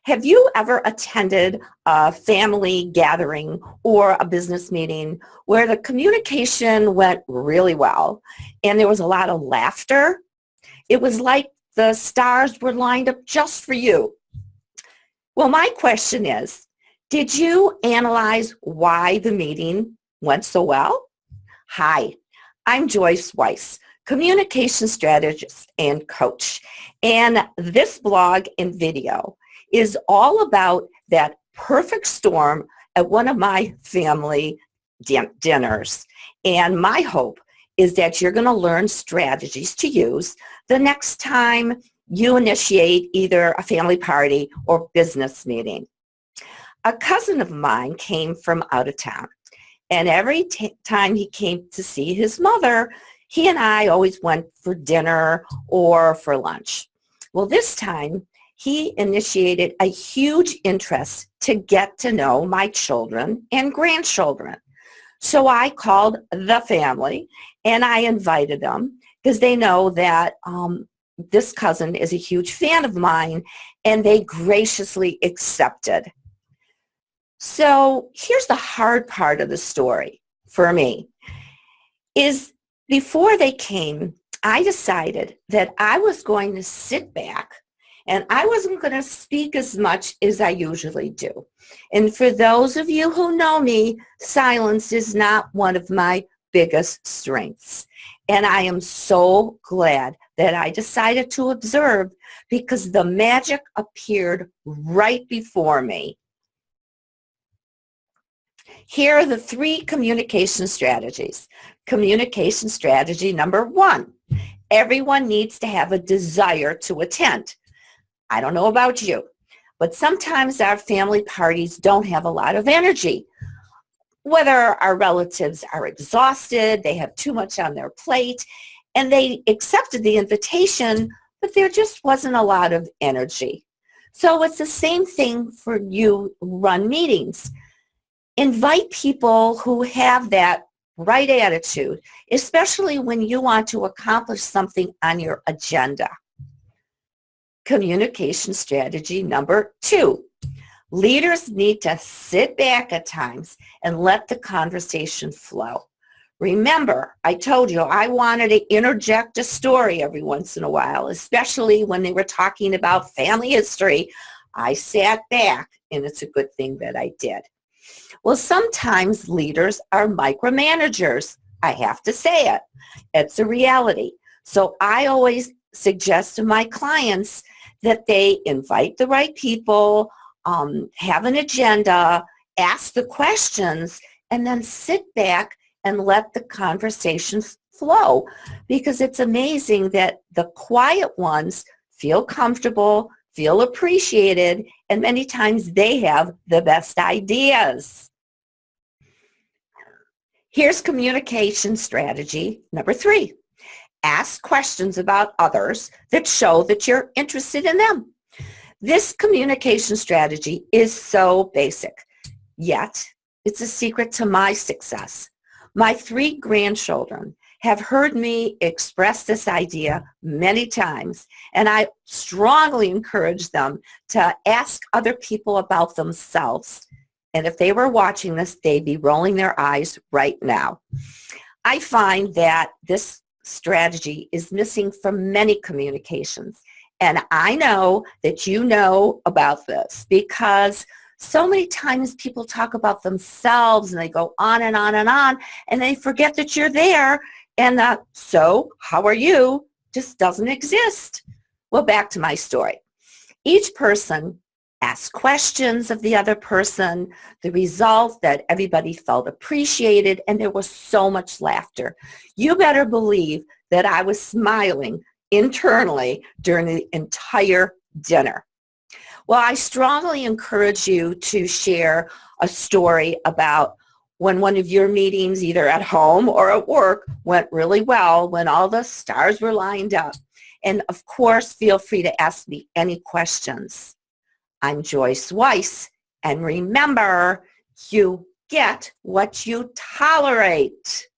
Have you ever attended a family gathering or a business meeting where the communication went really well and there was a lot of laughter? It was like the stars were lined up just for you. Well, my question is, did you analyze why the meeting went so well? Hi, I'm Joyce Weiss, communication strategist and coach. And this blog and video is all about that perfect storm at one of my family dinners. And my hope is that you're going to learn strategies to use the next time you initiate either a family party or business meeting. A cousin of mine came from out of town, and every time he came to see his mother, he and I always went for dinner or for lunch. Well, this time he initiated a huge interest to get to know my children and grandchildren. So I called the family and I invited them because they know that this cousin is a huge fan of mine, and they graciously accepted. So here's the hard part of the story for me is before they came, I decided that I was going to sit back and I wasn't going to speak as much as I usually do. And for those of you who know me, silence is not one of my biggest strengths. And I am so glad that I decided to observe, because the magic appeared right before me. Here are the 3 communication strategies. Communication strategy number 1, everyone needs to have a desire to attend. I don't know about you, but sometimes our family parties don't have a lot of energy. Whether our relatives are exhausted, they have too much on their plate, and they accepted the invitation, but there just wasn't a lot of energy. So it's the same thing for you who run meetings. Invite people who have that right attitude, especially when you want to accomplish something on your agenda. Communication strategy number 2. Leaders need to sit back at times and let the conversation flow. Remember, I told you I wanted to interject a story every once in a while, especially when they were talking about family history. I sat back, and it's a good thing that I did. Well, sometimes leaders are micromanagers. I have to say it. It's a reality. So I always suggest to my clients that they invite the right people, have an agenda, ask the questions, and then sit back and let the conversation flow. Because it's amazing that the quiet ones feel comfortable, feel appreciated, and many times they have the best ideas. Here's communication strategy number 3. Ask questions about others that show that you're interested in them. This communication strategy is so basic, yet it's a secret to my success. My 3 grandchildren have heard me express this idea many times, and I strongly encourage them to ask other people about themselves. And if they were watching this, they'd be rolling their eyes right now. I find that this strategy is missing from many communications. And I know that you know about this, because so many times people talk about themselves and they go on and on and on, and they forget that you're there. And so how are you just doesn't exist. Well, back to my story. Each person asked questions of the other person. The result that everybody felt appreciated, and there was so much laughter. You better believe that I was smiling internally during the entire dinner. Well, I strongly encourage you to share a story about when one of your meetings, either at home or at work, went really well, when all the stars were lined up. And of course, feel free to ask me any questions. I'm Joyce Weiss, and remember, you get what you tolerate.